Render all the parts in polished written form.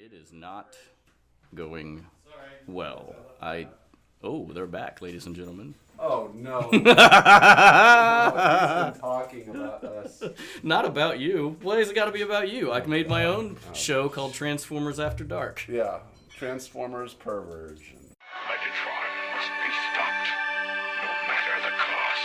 It is not going well. Oh, they're back, ladies and gentlemen. Oh, no. He's been talking about us. Not about you. Why has it got to be about you? I made my own show called Transformers After Dark. Yeah, Transformers Perversion. Megatron must be stopped, no matter the cost.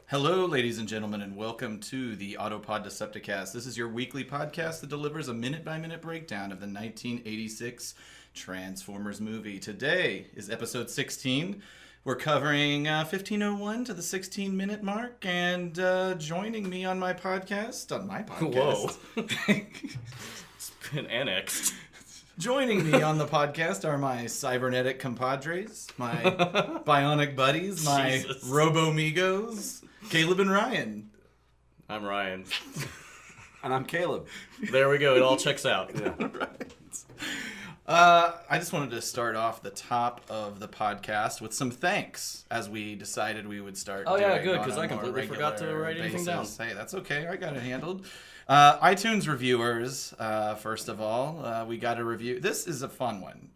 Hello, ladies and gentlemen, and welcome to the Autopod Decepticasettes. This is your weekly podcast that delivers a minute-by-minute breakdown of the 1986 Transformers movie. Today is episode 16. We're covering 1501 to the 16-minute mark, and joining me on my podcast... Whoa. It's been annexed. Joining me on the podcast are my cybernetic compadres, my bionic buddies, my Jesus. robo-migos, Caleb and Ryan. I'm Ryan. And I'm Caleb. There we go. It all checks out. Yeah. I just wanted to start off the top of the podcast with some thanks, as we decided we would start Oh, doing yeah, good, on 'cause a I more completely forgot to regular write anything down. basis. Hey, that's okay. I got it handled. iTunes reviewers, first of all, we got a review. This is a fun one.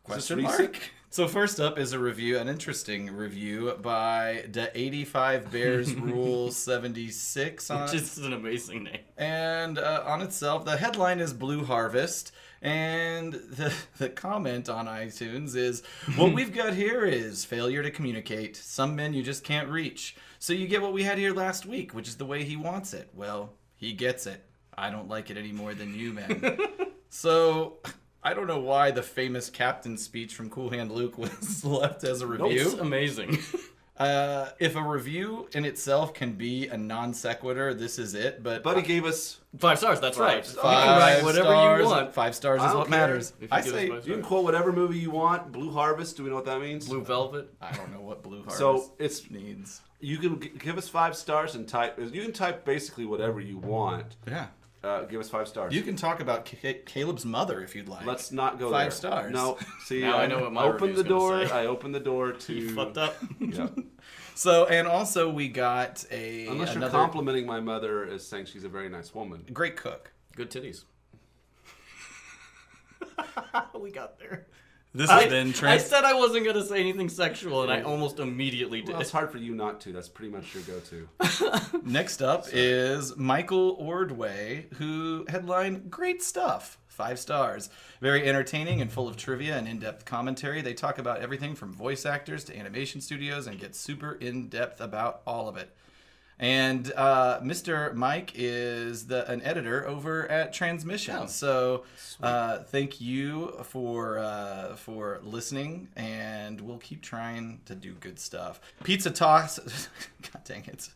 Question mark? recent? So first up is a review, an interesting review by the 85 Bears Rule 76 on Which is an amazing name. and on itself, the headline is Blue Harvest, and the comment on iTunes is, what we've got here is failure to communicate. Some men you just can't reach. So you get what we had here last week, which is the way he wants it. Well, he gets it. I don't like it any more than you, man. So... I don't know why the famous captain speech from Cool Hand Luke was left as a review. It's amazing. If a review in itself can be a non sequitur, this is it. But Buddy gave us... 5 stars, that's right. stars. You can write Five whatever stars, you want. 5 stars I is don't what care. matters. If you I give us say 5 You can quote whatever movie you want. Blue Harvest, do we know what that means? Blue Velvet. I don't know what Blue Harvest So it's... needs. You can give us 5 stars and type... You can type basically whatever you want. Yeah. Give us 5 stars. You can talk about Caleb's mother if you'd like. Let's not go 5 there. stars. No. See, Now I know what my opened the review's gonna door. say. I opened the door to... You fucked up. Yeah. So, and also we got Unless you're another complimenting my mother as saying she's a very nice woman. great cook. Good titties. We got there. This I has been said I wasn't going to say anything sexual, and I almost immediately did. Well, it's hard for you not to. That's pretty much your go-to. Next up is Michael Ordway, who headlined Great Stuff, 5 stars. Very entertaining and full of trivia and in-depth commentary. They talk about everything from voice actors to animation studios and get super in-depth about all of it. And Mr. Mike is an editor over at Transmission. Oh, so thank you for listening, and we'll keep trying to do good stuff. Pizza Toss. God dang it.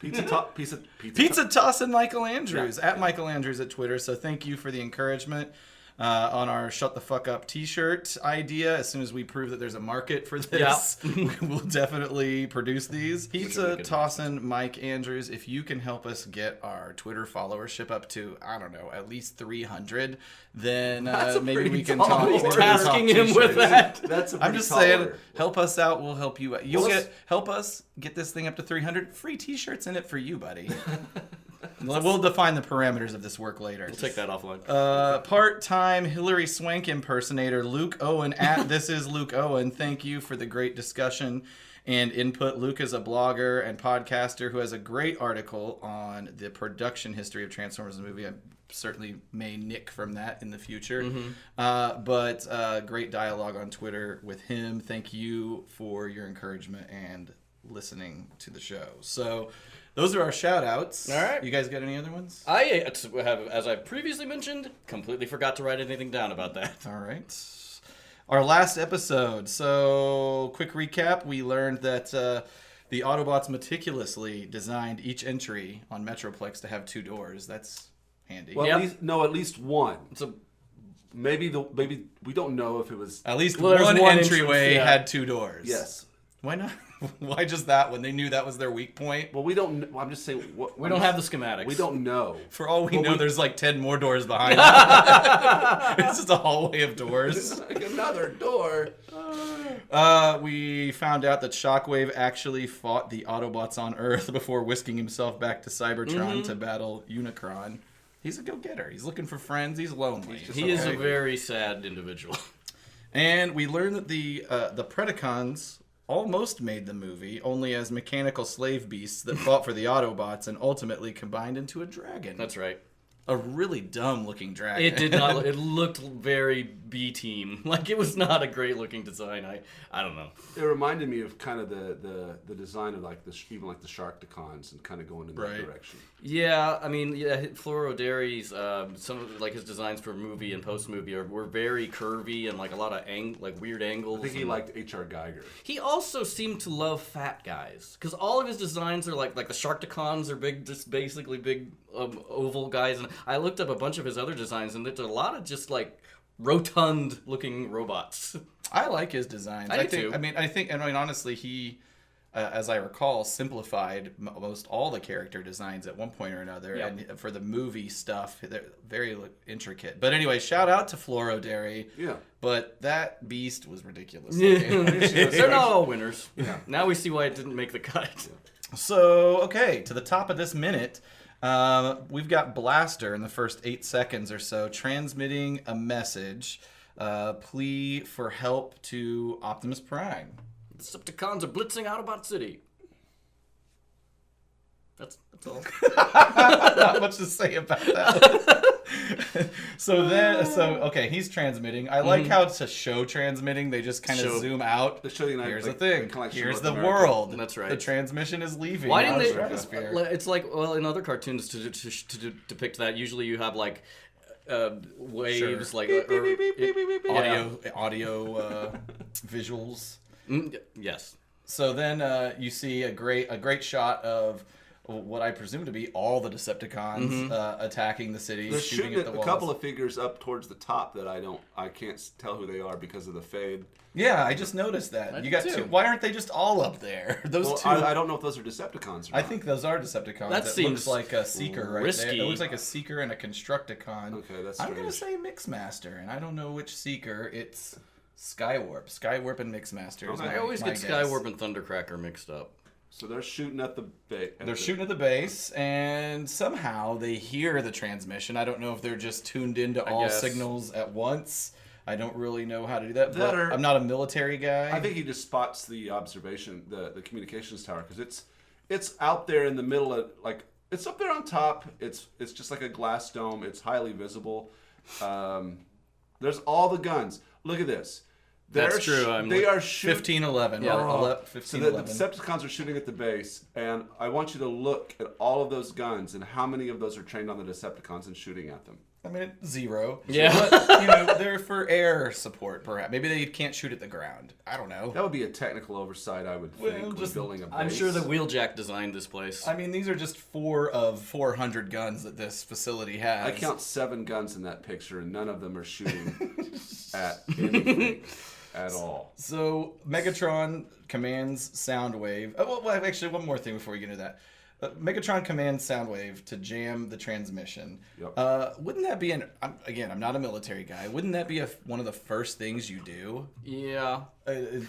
Pizza Toss and Michael Andrews at Michael Andrews at Twitter. So thank you for the encouragement on our Shut the Fuck Up t-shirt idea. As soon as we prove that there's a market for this, we'll definitely produce these. Pizza Toss and Mike Andrews, if you can help us get our Twitter followership up to, I don't know, at least 300, then maybe we can talk. He's maybe we can tasking talk him with t-shirts. that. That's a I'm pretty just tall saying, order. help us out. We'll help you out. You'll Well, help us get this thing up to 300. Free t-shirts in it for you, buddy. We'll define the parameters of this work later. We'll take that offline. Part-time Hillary Swank impersonator Luke Owen at This Is Luke Owen. Thank you for the great discussion and input. Luke is a blogger and podcaster who has a great article on the production history of Transformers the movie. I certainly may nick from that in the future. But great dialogue on Twitter with him. Thank you for your encouragement and listening to the show. So those are our shout-outs. All right. You guys got any other ones? I have, as I previously mentioned, completely forgot to write anything down about that. All right. Our last episode. So, quick recap. We learned that the Autobots meticulously designed each entry on Metroplex to have 2 doors. That's handy. Well, Yep. at least one. So maybe we don't know if it was. At least Well, there's one one entryway entrance, yeah. had 2 doors. Yes. Why not? Why just that one? They knew that was their weak point. Well, we don't. I'm just saying. We don't have the schematics. We don't know. For all we know, there's like 10 more doors behind it. It's just a hallway of doors. Like another door. We found out that Shockwave actually fought the Autobots on Earth before whisking himself back to Cybertron to battle Unicron. He's a go-getter. He's looking for friends. He's lonely. He is a very sad individual. And we learned that the Predacons almost made the movie, only as mechanical slave beasts that fought for the Autobots and ultimately combined into a dragon. That's right. A really dumb-looking dragon. It did not. It looked very B-team. Like, it was not a great-looking design. I don't know. It reminded me of kind of the design of like even like the Sharkticons and kind of going in that direction. Yeah, I mean, Floro Derry's some of like his designs for movie and post-movie were very curvy and like a lot of weird angles. I think he liked H.R. Geiger. He also seemed to love fat guys because all of his designs are like the Sharkticons are big, just basically big oval guys. And I looked up a bunch of his other designs, and there's a lot of just like rotund-looking robots. I like his designs. I do too. I mean, honestly, he, as I recall, simplified most all the character designs at one point or another. Yep. And for the movie stuff, they're very intricate. But anyway, shout out to Floro Derry. Yeah. But that beast was ridiculous. They're not all winners. Yeah. Now we see why it didn't make the cut. So, okay, to the top of this minute, we've got Blaster in the first 8 seconds or so transmitting a message, plea for help to Optimus Prime. The Decepticons are blitzing Autobot City. That's all. Not much to say about that. Okay, he's transmitting. I like how to show transmitting, they just kind of zoom out. They're showing Here's like, the thing. like Here's North the America. world. That's right. The transmission is leaving. Why didn't the they? stratosphere. It's like, well, in other cartoons to depict that, usually you have like waves, Sure. like Beep, beep, beep, beep, beep, beep, beep. audio visuals. Yes. So then you see a great shot of what I presume to be all the Decepticons attacking the city, They're shooting shooting at the a walls. couple of figures up towards the top that I can't tell who they are because of the fade. Yeah, I just noticed that. I You did got too. 2. Why aren't they just all up there? Those Well, two. I don't know if those are Decepticons or I not. think those are Decepticons. That It seems looks like a Seeker right risky. there. It looks like a Seeker and a Constructicon. Okay, that's I'm gonna strange. say Mixmaster, and I don't know which Seeker. It's Skywarp. Skywarp and Mixmaster. Is Okay. I always my get guess. Skywarp and Thundercracker mixed up. So they're shooting at the base. They're shooting at the base, and somehow they hear the transmission. I don't know if they're just tuned into all guess. signals at once. I don't really know how to do that. That But or- I'm not a military guy. I think he just spots the observation, the communications tower, because it's out there in the middle of it's up there on top. It's just like a glass dome. It's highly visible. There's all the guns. Look at this. That's true. They are shooting. 1511. Yeah. So 1511. the Decepticons are shooting at the base, and I want you to look at all of those guns and how many of those are trained on the Decepticons and shooting at them. I mean, 0. Yeah. But, they're for air support, perhaps. Maybe they can't shoot at the ground. I don't know. That would be a technical oversight, I would think, when just- building a base. I'm sure that Wheeljack designed this place. I mean, these are just 4 of 400 guns that this facility has. I count 7 guns in that picture, and none of them are shooting at anything at all. So Megatron commands Soundwave. Well, actually, one more thing before we get into that. Megatron commands Soundwave to jam the transmission. Yep. Wouldn't that be I'm not a military guy. Wouldn't that be one of the first things you do? Yeah. Is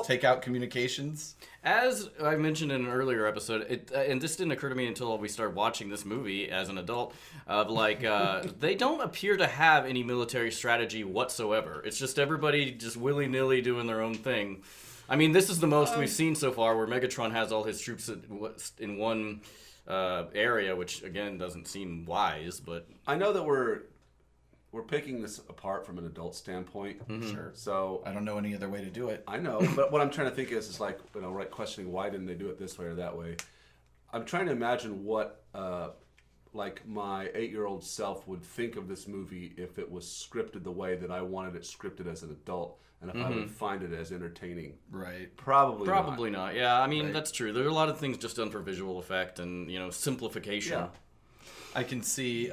take out communications? As I mentioned in an earlier episode, and this didn't occur to me until we started watching this movie as an adult, they don't appear to have any military strategy whatsoever. It's just everybody just willy-nilly doing their own thing. I mean, this is the most we've seen so far, where Megatron has all his troops in one area, which again doesn't seem wise. But I know that we're picking this apart from an adult standpoint. Sure. So I don't know any other way to do it. I know, but what I'm trying to think is like, questioning why didn't they do it this way or that way. I'm trying to imagine what like my 8-year-old self would think of this movie if it was scripted the way that I wanted it scripted as an adult, and if I would find it as entertaining. Right. Probably not. Yeah, I mean, Right. that's true. There are a lot of things just done for visual effect and simplification. Yeah. I can see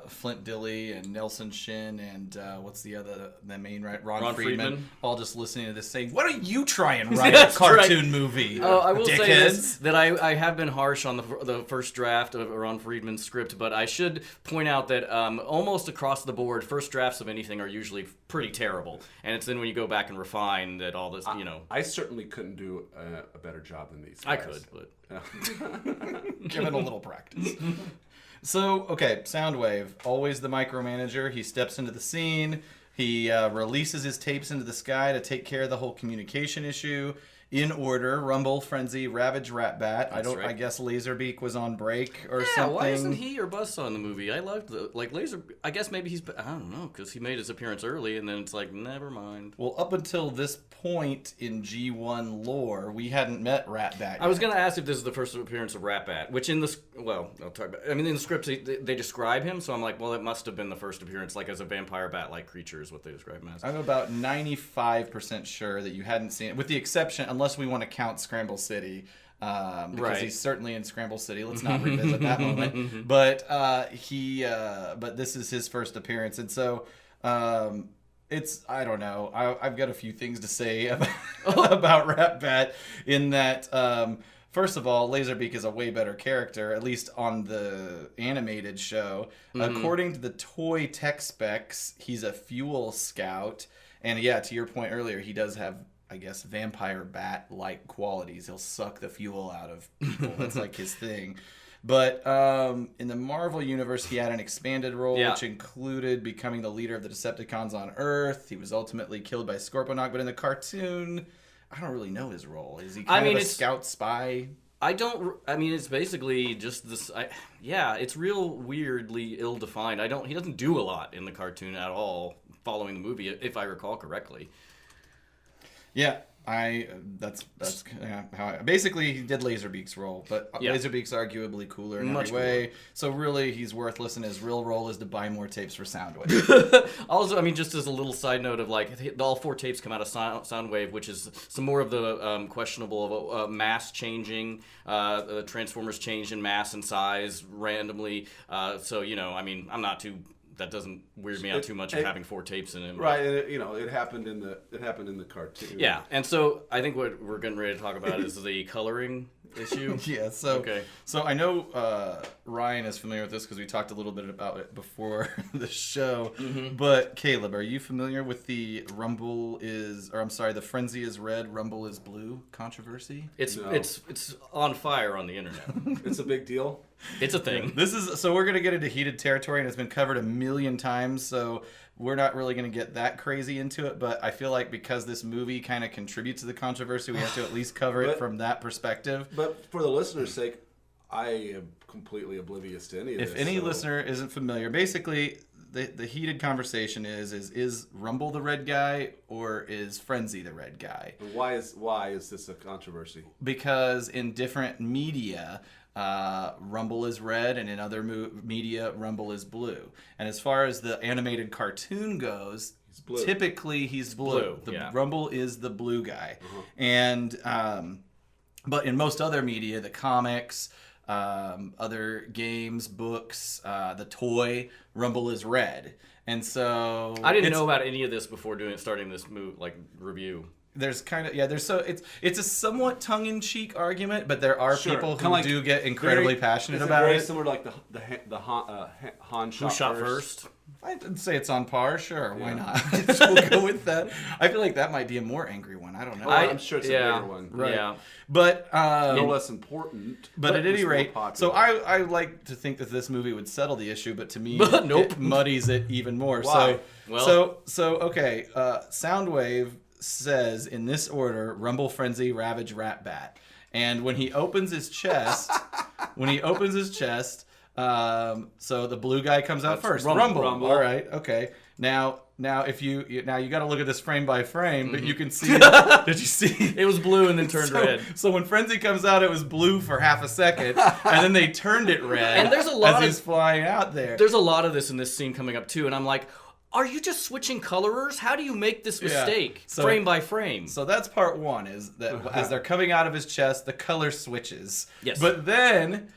Flint Dilley and Nelson Shin and what's the main Ron Ron Friedman, all just listening to this saying, "Why don't you try and write a That's cartoon movie?" I will say this, dickheads?" that I have been harsh on the first draft of Ron Friedman's script, but I should point out that almost across the board, first drafts of anything are usually pretty terrible, and it's then when you go back and refine that all this, I certainly couldn't do a better job than these guys. I could, but Give it a little practice. So, okay, Soundwave, always the micromanager. He steps into the scene. He releases his tapes into the sky to take care of the whole communication issue. In order: Rumble, Frenzy, Ravage, Ratbat. I guess Laserbeak was on break or something. Why isn't he or Buzzsaw in the movie? I loved Laser. I guess maybe I don't know, because he made his appearance early, and then it's like, never mind. Well, up until this point in G1 lore, we hadn't met Ratbat yet. I was going to ask if this is the first appearance of Ratbat, which in the I'll talk about. I mean, in the script they describe him, so I'm like, well, it must have been the first appearance, like as a vampire bat-like creature is what they describe him as. I'm about 95% sure that you hadn't seen it, with the exception, unless we want to count Scramble City, because he's certainly in Scramble City. Let's not revisit that moment. But but this is his first appearance, and so I don't know. I've got a few things to say about Ratbat in that. First of all, Laserbeak is a way better character, at least on the animated show. According to the toy tech specs, he's a fuel scout. And yeah, to your point earlier, he does have, I guess, vampire bat-like qualities. He'll suck the fuel out of people. That's like his thing. But in the Marvel Universe, he had an expanded role, which included becoming the leader of the Decepticons on Earth. He was ultimately killed by Scorponok, but in the cartoon, I don't really know his role. Is he kind of a scout spy? It's basically just this. It's real weirdly ill-defined. He doesn't do a lot in the cartoon at all following the movie, if I recall correctly. Yeah. That's how basically he did Laserbeak's role, but Laserbeak's arguably cooler in every way. So really, he's worthless, and his real role is to buy more tapes for Soundwave. Also, just as a little side note of all 4 tapes come out of Soundwave, which is some more of the questionable mass changing. The Transformers change in mass and size randomly. I'm not too. That doesn't weird me out too much of having 4 tapes in it. Right, and it happened in the cartoon. Yeah, and so I think what we're getting ready to talk about is the coloring issue. So I know Ryan is familiar with this because we talked a little bit about it before the show. But Caleb, are you familiar with the the Frenzy is red, Rumble is blue controversy? It's on fire on the internet. It's a big deal. It's a thing. So we're going to get into heated territory, and it's been covered a million times, so we're not really going to get that crazy into it, but I feel like because this movie kind of contributes to the controversy, we have to at least cover it from that perspective. But for the listener's sake, I am completely oblivious to any of this. If any listener isn't familiar, basically the heated conversation is Rumble the red guy or is Frenzy the red guy? And why is this a controversy? Because in different media, Rumble is red, and in other media, Rumble is blue. And as far as the animated cartoon goes, typically he's blue. Rumble is the blue guy. And but in most other media, the comics, other games, books, the toy, Rumble is red. And so I didn't know about any of this before starting this review. There's it's a somewhat tongue-in-cheek argument, but there are people who do get incredibly passionate about it. Very similar to like the Han shot first. I'd say it's on par. Sure, why not? We'll go with that. I feel like that might be a more angry one. I don't know. I'm sure it's a bigger one. Right. Yeah. But no less important. But at any rate, so I like to think that this movie would settle the issue, but to me, nope. It muddies it even more. Why? So okay. Soundwave says in this order: Rumble, Frenzy, Ravage, Ratbat. And when he opens his chest, so the blue guy comes out first. Rumble. All right. Okay. Now if you got to look at this frame by frame, but you can see. Did you see? It was blue and then turned red. So when Frenzy comes out, it was blue for half a second, and then they turned it red. And there's a lot as he's flying out there. There's a lot of this in this scene coming up too, and I'm like, are you just switching colorers? How do you make this mistake frame by frame? So that's part one, is that as they're coming out of his chest, the color switches. Yes. But then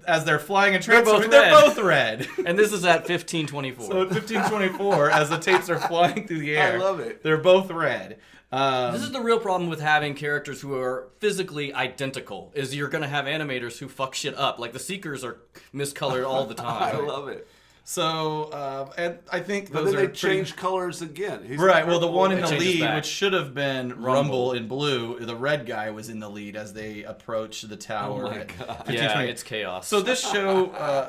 as they're flying and They're both transforming, they're red. both red. And this is at 1524. So at 1524, as the tapes are flying through the air, I love it. They're both red. This is the real problem with having characters who are physically identical, is you're going to have animators who fuck shit up. Like, the Seekers are miscolored all the time. I love it. So, and I think But those then are they change colors again. He's Right, well, the one in It the changes lead, back. which should have been Rumble in blue, the red guy was in the lead as they approach the tower. Oh my at God. 1528. It's chaos. So this show,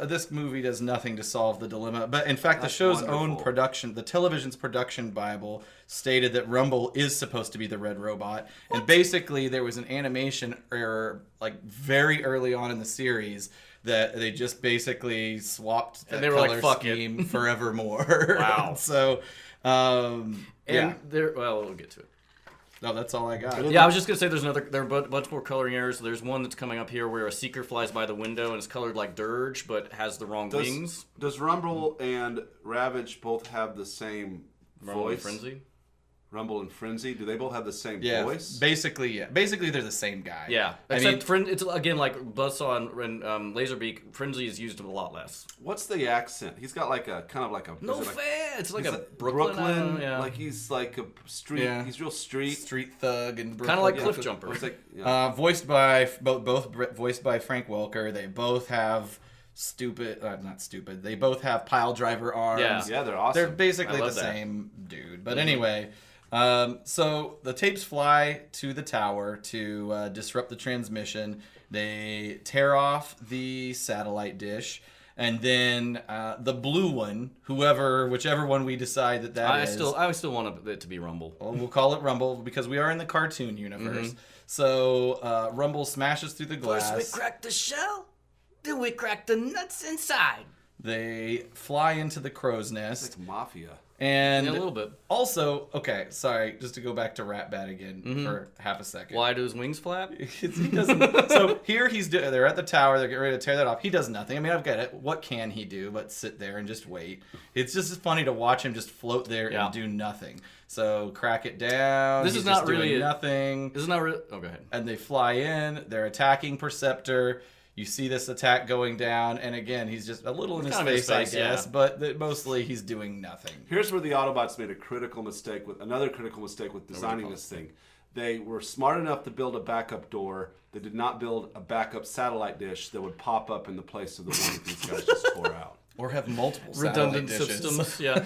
this movie does nothing to solve the dilemma. But in fact, That's the show's wonderful. own production, the television's production Bible, stated that Rumble is supposed to be the red robot. And basically, there was an animation error, like very early on in the series, that they just basically swapped the And they were color like, "Fuck it." scheme forevermore. Wow. So, yeah. Well, we'll get to it. No, that's all I got. Yeah, I was just gonna say there are a bunch more coloring errors. There's one that's coming up here where a Seeker flies by the window and is colored like Dirge, but has the wrong wings. Does Rumble and Ravage both have the same Rumble and voice? Frenzy. Rumble and Frenzy, do they both have the same Yeah, voice? basically, yeah. Basically, they're the same guy. Yeah, I except mean, it's again like Buzzsaw and Laserbeak. Frenzy is used a lot less. What's the accent? He's got like a kind of like a No is it like- fair. It's like he's a like Brooklyn. Yeah. like he's like a street. Yeah. He's real street. street thug and Kind of like Yeah, Cliff but- Jumper. It's like, yeah. voiced by both voiced by Frank Welker. They both have not stupid. They both have pile driver arms. Yeah. Yeah, they're awesome. They're basically I the love that. same dude. But anyway, so the tapes fly to the tower to disrupt the transmission. They tear off the satellite dish. And then the blue one, whichever one we decide that I is. still want it to be Rumble. Well, we'll call it Rumble because we are in the cartoon universe. So Rumble smashes through the glass. First we crack the shell, then we crack the nuts inside. They fly into the crow's nest. It's like mafia. And Yeah, a little bit. also, okay, sorry, just to go back to Ratbat again for half a second. Why do his wings flap? He doesn't. So here they're at the tower. They're getting ready to tear that off. He does nothing. I mean, I've got it. What can he do but sit there and just wait? It's just funny to watch him just float there Yeah. and do nothing. So crack it down. This He's is not just doing really nothing. Isn't that really? Oh, go ahead. And they fly in. They're attacking Perceptor. You see this attack going down, and again, he's just a little in his Kind of in face, his face, I guess, yeah. but mostly he's doing nothing. Here's where the Autobots made another critical mistake with designing this thing. They were smart enough to build a backup door. They did not build a backup satellite dish that would pop up in the place of the one that these guys just tore out. Or have multiple Redundant satellite dishes. systems, yeah.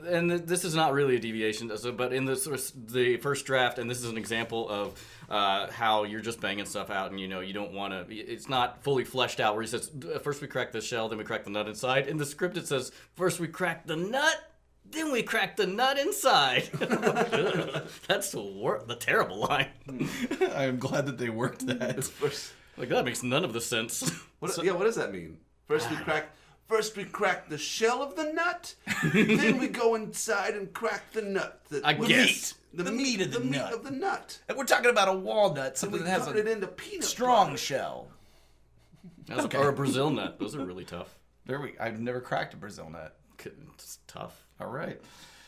And this is not really a deviation, but in the first draft, and this is an example of how you're just banging stuff out, and you don't want to. It's not fully fleshed out. Where he says, first we crack the shell, then we crack the nut inside. In the script, it says, first we crack the nut, then we crack the nut inside. That's the terrible line. I'm glad that they worked that. Like that makes none of the sense. What does that mean? First we crack the shell of the nut, then we go inside and crack the nut. I guess. The meat of the meat nut. of the nut. And we're talking about a walnut, And something we that has cut it a into peanut strong butter. shell. Okay. Or a Brazil nut. Those are really tough. I've never cracked a Brazil nut. It's tough. All right.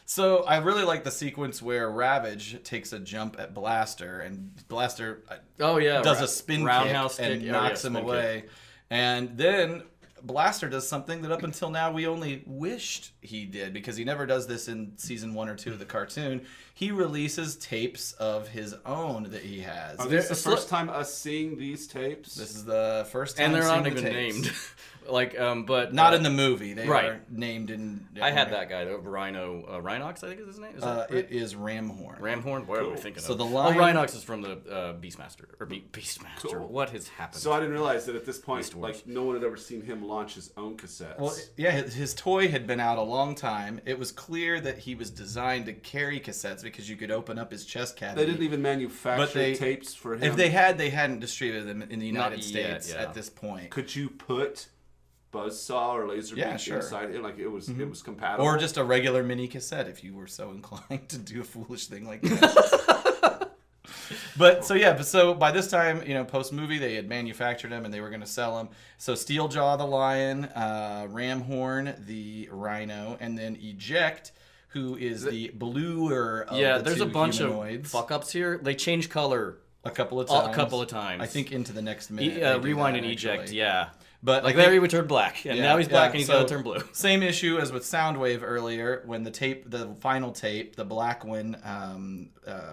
So I really like the sequence where Ravage takes a jump at Blaster, and Blaster Oh yeah, does a spin roundhouse kick and kick. knocks him spin away. kick. And then Blaster does something that up until now we only wished he did, because he never does this in season 1 or 2 of the cartoon. He releases tapes of his own that he has. Is this the first time us seeing these tapes? This is the first time And they're not seeing the even tapes. named. But Not in the movie. They right. are named in. I had that guy, the Rhinox, I think is his name. Is that right? It is Ramhorn. Ramhorn? What are we thinking So of? the line- Rhinox is from the Beastmaster. Or Beastmaster. Cool. What has happened? So I didn't realize that at this point, Beast Wars. like, no one had ever seen him launch his own cassettes. Well, yeah, his toy had been out a long time. It was clear that he was designed to carry cassettes because you could open up his chest cavity. they didn't even manufacture tapes for him. If they hadn't distributed them in the United Not States yet, yeah. at this point. Could you put Buzzsaw or Laserbeak Yeah, sure. inside it? Like, it was compatible. Or just a regular mini cassette if you were so inclined to do a foolish thing like that. But so by this time, post movie, they had manufactured them and they were going to sell them. So Steeljaw the lion, Ramhorn the rhino, and then Eject, who is the bluer of the there's a two bunch humanoids. of fuck ups here. They change color a couple of times. A couple of times. I think into the next minute. they do rewind that, and eject, actually. yeah. But Like I think- there he would turn black, and now he's black and he's going to turn blue. Same issue as with Soundwave earlier, when the final tape, the black one,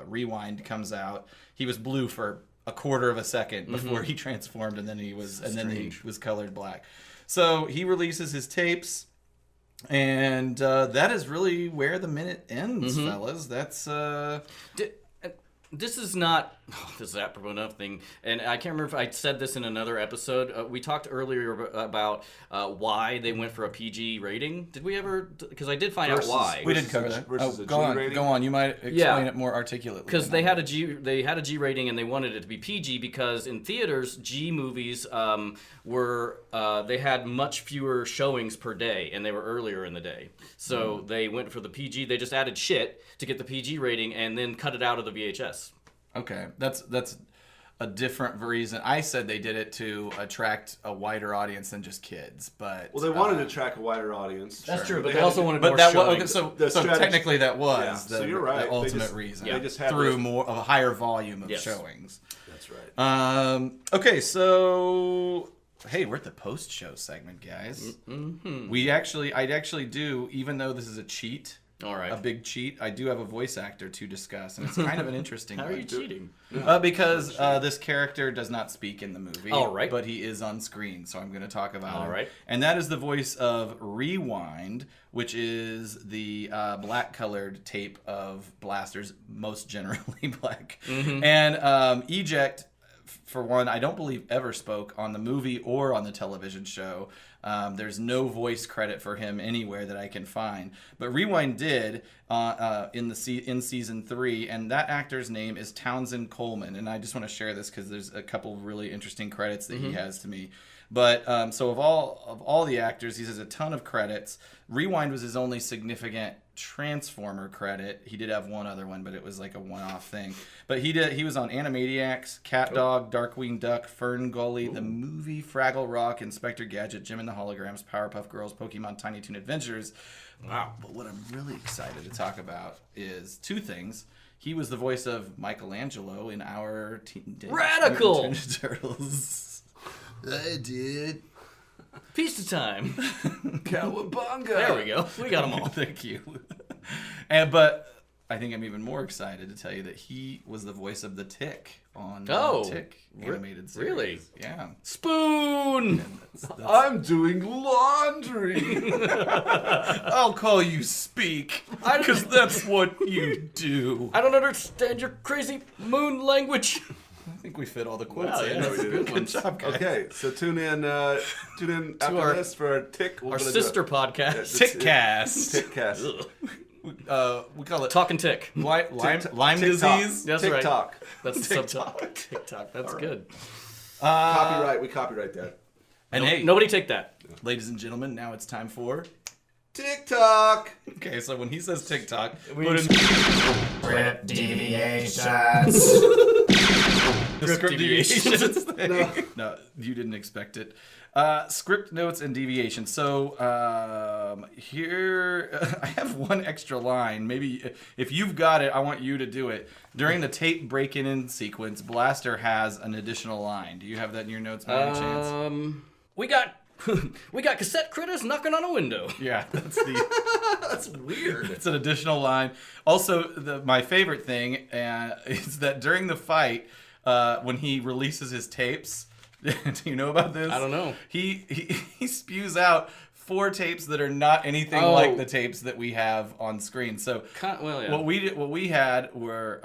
rewind comes out. He was blue for a quarter of a second before he transformed, and then he was colored black. So he releases his tapes, and that is really where the minute ends, fellas. That's This is not. Oh, this is apropos nothing, and I can't remember if I said this in another episode. We talked earlier about why they went for a PG rating. Did we ever? Because I did find out why. we did cover that. versus a Go G on, rating? go on. You might explain it more articulately. Because they had a G rating and they wanted it to be PG because in theaters G movies they had much fewer showings per day and they were earlier in the day, so they went for the PG. They just added shit to get the PG rating and then cut it out of the VHS. Okay, that's a different reason. I said they did it to attract a wider audience than just kids, but Well, they wanted to attract a wider audience. That's true, but They they had also to- wanted But more that showings. was so strategy- technically that was Yeah, the, so you're right. the They ultimate just- reason. they just had through this- more of a higher volume of Yes. showings. That's right. Okay, so hey, we're at the post-show segment, guys. I'd actually do, even though this is a cheat. All right. A big cheat. I do have a voice actor to discuss, and it's kind of an interesting How are one. you cheating? Because this character does not speak in the movie. All right. But he is on screen, so I'm going to talk about him. All right. And that is the voice of Rewind, which is the black-colored tape of Blaster's, most generally black. And Eject, for one, I don't believe ever spoke on the movie or on the television show. There's no voice credit for him anywhere that I can find. But Rewind did in season 3, and that actor's name is Townsend Coleman. And I just want to share this because there's a couple really interesting credits that he has to me. But so of all the actors, he has a ton of credits. Rewind was his only significant Transformer credit. He did have one other one, but it was like a one-off thing. But he was on Animaniacs, Cat Dog, Darkwing Duck, Fern Gully, The Movie, Fraggle Rock, Inspector Gadget, Jim and the Holograms, Powerpuff Girls, Pokemon Tiny Toon Adventures. Wow. But what I'm really excited to talk about is two things. He was the voice of Michelangelo in our Radical! Mutant Ninja Turtles. I did. Pizza time. Cowabunga! There we go. We got them all. Thank you. But I think I'm even more excited to tell you that he was the voice of the Tick on Tick animated series. Really? Yeah. Spoon. I'm doing laundry. I'll call you Speak, because that's what you do. I don't understand your crazy moon language. I think we fit all the quotes Wow, in. yeah, That's a we good did. one. Good job, guys. Okay, so tune in after our- this for our Tick. Our sister podcast. Tickcast. Tickcast. We call it Talking tick. Lyme TikTok. disease. That's right. TikTok. That's the subtitle. TikTok. That's good. Copyright. We copyright that. And hey, Nobody take that. ladies and gentlemen, now it's time for... TikTok. Okay, so when he says TikTok, We- put in Script deviations. the script deviations thing. No, you didn't expect it. Script notes and deviations. So here, I have one extra line. Maybe if you've got it, I want you to do it. During the tape break-in sequence, Blaster has an additional line. Do you have that in your notes by any chance? We got cassette critters knocking on a window. Yeah, that's the... That's weird. It's an additional line. Also, my favorite thing is that during the fight, when he releases his tapes, do you know about this? I don't know. He spews out 4 tapes that are not anything Oh. like the tapes that we have on screen. So Well, yeah. what we had were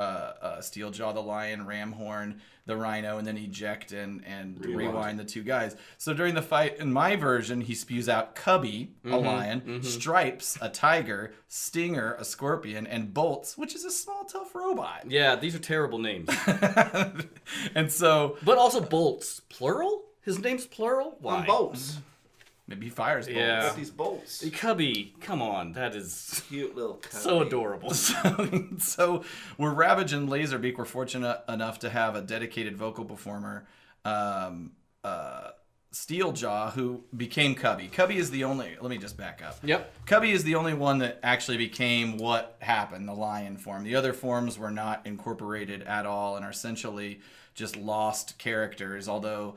Steeljaw the Lion, Ramhorn the Rhino, and then Eject and Rewind the 2 guys. So during the fight, in my version, he spews out Cubby, a lion, Stripes, a tiger, Stinger, a scorpion, and Bolts, which is a small, tough robot. Yeah, these are terrible names. And so But also bolts. Plural? His name's plural? Why? On bolts. maybe he fires Bolts. Yeah. Got these bolts. Cubby, come on. That is Cute little cubby. so adorable. So where Ravage and Laserbeak were fortunate enough to have a dedicated vocal performer Steeljaw, who became Cubby. Cubby is the only... Let me just back up. Yep. Cubby is the only one that actually became what happened, the lion form. The other forms were not incorporated at all and are essentially just lost characters, although...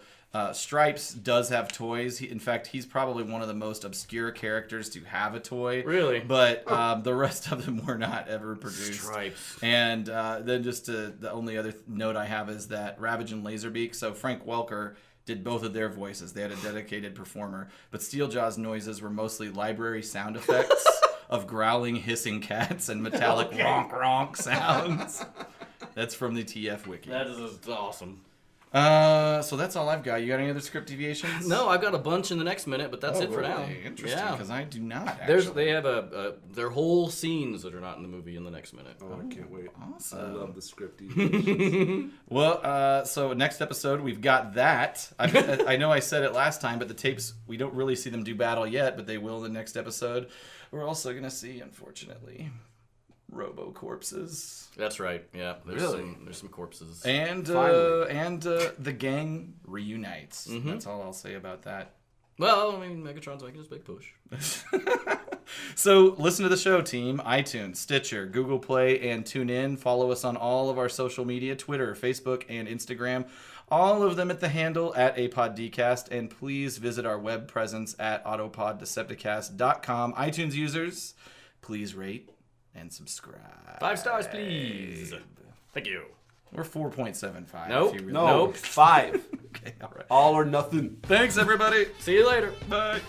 Stripes does have toys. In fact, he's probably one of the most obscure characters to have a toy. Really? But the rest of them were not ever produced. Stripes. And then the only other note I have is that Ravage and Laserbeak, so Frank Welker did both of their voices. They had a dedicated performer. But Steeljaw's noises were mostly library sound effects of growling, hissing cats and metallic ronk sounds. That's from the TF Wiki. That is awesome. So that's all I've got. You got any other script deviations? No, I've got a bunch in the next minute, but that's it for now. Interesting, Yeah. because I do not. Actually. They have their whole scenes that are not in the movie in the next minute. Oh, I can't wait. Awesome. I love the script deviations. Well, so next episode we've got that. I know I said it last time, but the tapes, we don't really see them do battle yet, but they will in the next episode. We're also gonna see, unfortunately, Robo corpses. That's right. Yeah. There's some corpses. And the gang reunites. That's all I'll say about that. Well, I mean, Megatron's making his big push. So listen to the show, team. iTunes, Stitcher, Google Play, and TuneIn. Follow us on all of our social media, Twitter, Facebook, and Instagram. All of them at the handle at APODcast. And please visit our web presence at autopoddecepticast.com. iTunes users, please rate and subscribe. 5 stars, please. Thank you. We're 4.75. Nope. if you really No, Nope. 5. Okay, all right. All or nothing. Thanks, everybody. See you later. Bye.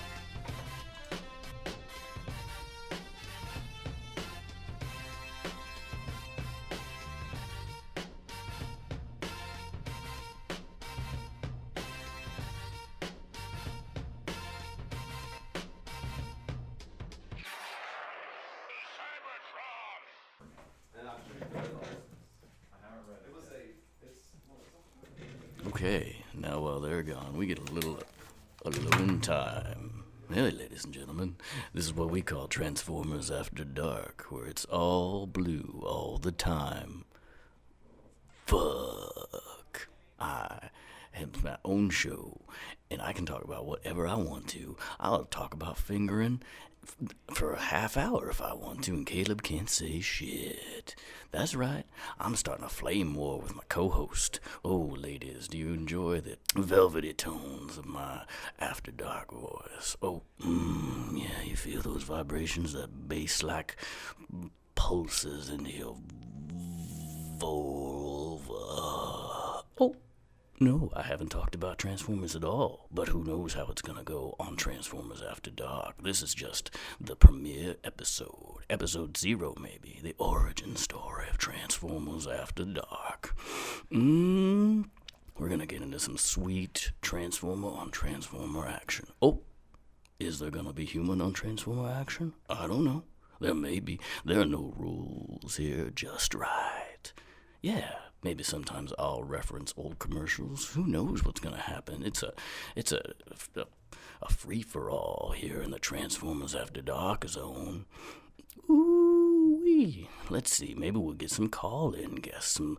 Okay, now while they're gone, we get a little alone time. Hey, ladies and gentlemen, this is what we call Transformers After Dark, where it's all blue all the time. Fuck. I have my own show, and I can talk about whatever I want to. I'll talk about fingering for a half hour if I want to, and Caleb can't say shit. That's right, I'm starting a flame war with my co-host. Oh, ladies, do you enjoy the velvety tones of my After Dark voice? Oh, yeah, you feel those vibrations, that bass-like pulses into your vulva. Oh. No, I haven't talked about Transformers at all, but who knows how it's gonna go on Transformers After Dark. This is just the premiere episode. Episode 0, maybe. The origin story of Transformers After Dark. We're gonna get into some sweet Transformer on Transformer action. Oh, is there gonna be human on Transformer action? I don't know. There may be. There are no rules here, just right. Yeah. Maybe sometimes I'll reference old commercials. Who knows what's gonna happen? It's a free-for-all here in the Transformers After Dark zone. Ooh-wee. Let's see, maybe we'll get some call-in guests, some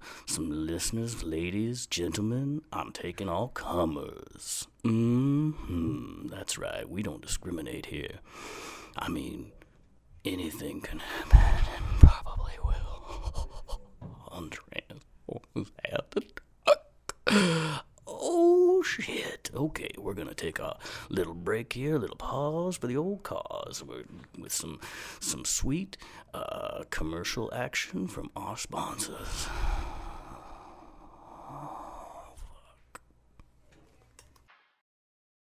listeners, ladies, gentlemen. I'm taking all comers. That's right, we don't discriminate here. I mean, anything can happen, and probably will. On Transformers After Dark. Oh, shit. Okay, we're gonna take a little break here, a little pause for the old cause. With some sweet commercial action from our sponsors.